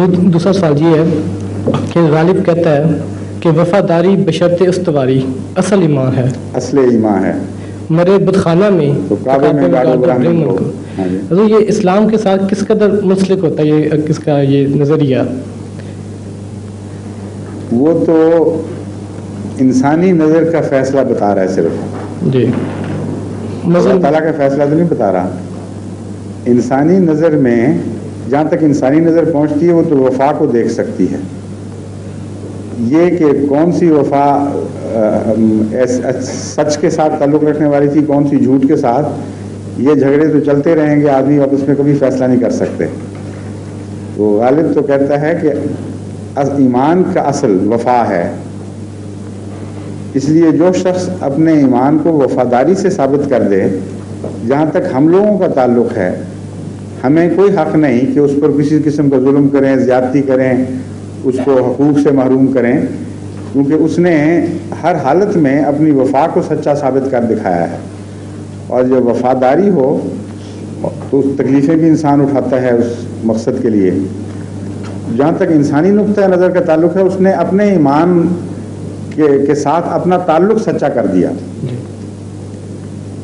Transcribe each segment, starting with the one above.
دوسرا سوال یہ ہے کہ غالب کہتا ہے کہ وفاداری بشرط استواری اصل ایمان ہے، اصل ایمان ہے، مرے بتخانہ میں تو کعبے میں گاڑو برہمن کو. حضور یہ اسلام کے ساتھ کس قدر منسلک ہوتا ہے یہ کس کا یہ نظریہ؟ وہ تو انسانی نظر کا فیصلہ بتا رہا ہے صرف، جی اللہ تعالیٰ کا فیصلہ تو نہیں بتا رہا. انسانی نظر میں جہاں تک انسانی نظر پہنچتی ہے وہ تو وفا کو دیکھ سکتی ہے. یہ کہ کون سی وفا سچ کے ساتھ تعلق رکھنے والی تھی، کون سی جھوٹ کے ساتھ، یہ جھگڑے تو چلتے رہیں گے، آدمی اب اس میں کبھی فیصلہ نہیں کر سکتے. تو غالب تو کہتا ہے کہ ایمان کا اصل وفا ہے. اس لیے جو شخص اپنے ایمان کو وفاداری سے ثابت کر دے، جہاں تک ہم لوگوں کا تعلق ہے ہمیں کوئی حق نہیں کہ اس پر کسی قسم کا ظلم کریں، زیادتی کریں، اس کو حقوق سے محروم کریں، کیونکہ اس نے ہر حالت میں اپنی وفا کو سچا ثابت کر دکھایا ہے. اور جب وفاداری ہو تو تکلیفیں بھی انسان اٹھاتا ہے اس مقصد کے لیے. جہاں تک انسانی نقطہ نظر کا تعلق ہے اس نے اپنے ایمان کے ساتھ اپنا تعلق سچا کر دیا.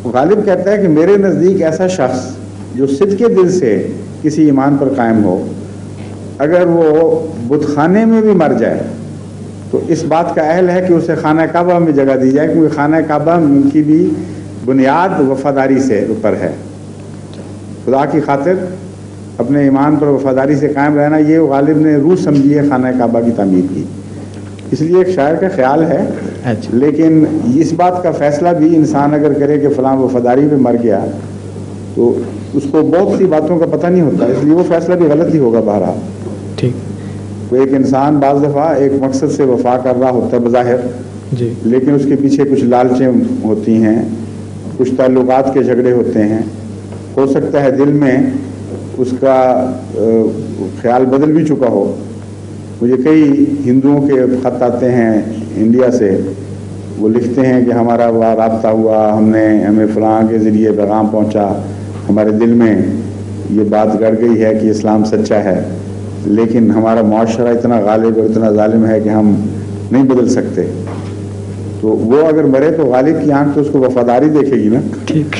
غالب کہتا ہے کہ میرے نزدیک ایسا شخص جو صدق کے دل سے کسی ایمان پر قائم ہو، اگر وہ بت خانے میں بھی مر جائے تو اس بات کا اہل ہے کہ اسے خانہ کعبہ میں جگہ دی جائے، کیونکہ خانہ کعبہ کی بھی بنیاد وفاداری سے اوپر ہے. خدا کی خاطر اپنے ایمان پر وفاداری سے قائم رہنا، یہ غالب نے روح سمجھی ہے خانہ کعبہ کی تعمیر کی. اس لیے ایک شاعر کا خیال ہے، لیکن اس بات کا فیصلہ بھی انسان اگر کرے کہ فلاں وفاداری میں مر گیا تو اس کو بہت سی باتوں کا پتہ نہیں ہوتا، اس لیے وہ فیصلہ بھی غلط ہی ہوگا. بہرحال ٹھیک، تو ایک انسان بعض دفعہ ایک مقصد سے وفا کر رہا ہوتا ہے بظاہر، جی، لیکن اس کے پیچھے کچھ لالچیں ہوتی ہیں، کچھ تعلقات کے جھگڑے ہوتے ہیں. ہو سکتا ہے دل میں اس کا خیال بدل بھی چکا ہو. مجھے کئی ہندوؤں کے خط آتے ہیں انڈیا سے، وہ لکھتے ہیں کہ ہمارا وہاں رابطہ ہوا، ہمیں فلاں کے ذریعے پیغام پہنچا، ہمارے دل میں یہ بات گڑ گئی ہے کہ اسلام سچا ہے، لیکن ہمارا معاشرہ اتنا غالب اور اتنا ظالم ہے کہ ہم نہیں بدل سکتے. تو وہ اگر مرے تو غالب کی آنکھ تو اس کو وفاداری دیکھے گی نا، ٹھیک،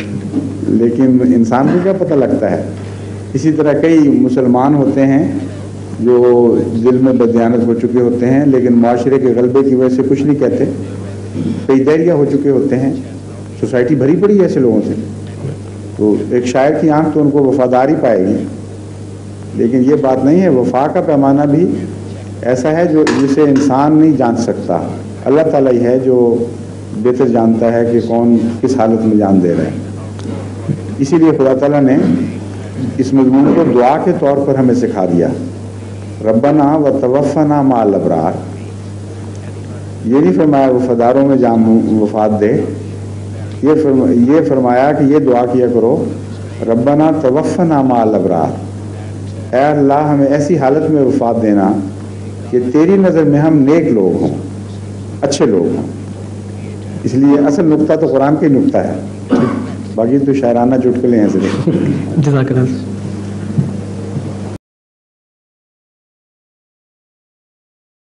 لیکن انسان کو کیا پتہ لگتا ہے. اسی طرح کئی مسلمان ہوتے ہیں جو دل میں بددیانت ہو چکے ہوتے ہیں، لیکن معاشرے کے غلبے کی وجہ سے کچھ نہیں کہتے، کئی دہریہ ہو چکے ہوتے ہیں، سوسائٹی بھری پڑی ہے ایسے لوگوں سے. تو ایک شاعر کی آنکھ تو ان کو وفاداری پائے گی، لیکن یہ بات نہیں ہے. وفا کا پیمانہ بھی ایسا ہے جسے انسان نہیں جان سکتا، اللہ تعالیٰ ہی ہے جو بہتر جانتا ہے کہ کون کس حالت میں جان دے رہا ہے. اسی لیے خدا تعالیٰ نے اس مضمون کو دعا کے طور پر ہمیں سکھا دیا. ربنا وتوفنا مع الابرار، یہ نہیں فرمایا وفاداروں میں جام وفات دے، یہ فرمایا کہ یہ دعا کیا کرو ربنا توفنا مع الابرار، اے اللہ ہمیں ایسی حالت میں وفات دینا کہ تیری نظر میں ہم نیک لوگ ہوں، اچھے لوگ ہوں. اس لیے اصل نقطہ تو قرآن کا ہی نقطہ ہے، باقی تو شاعرانہ چٹکلے ہیں صرف. جزاک اللہ.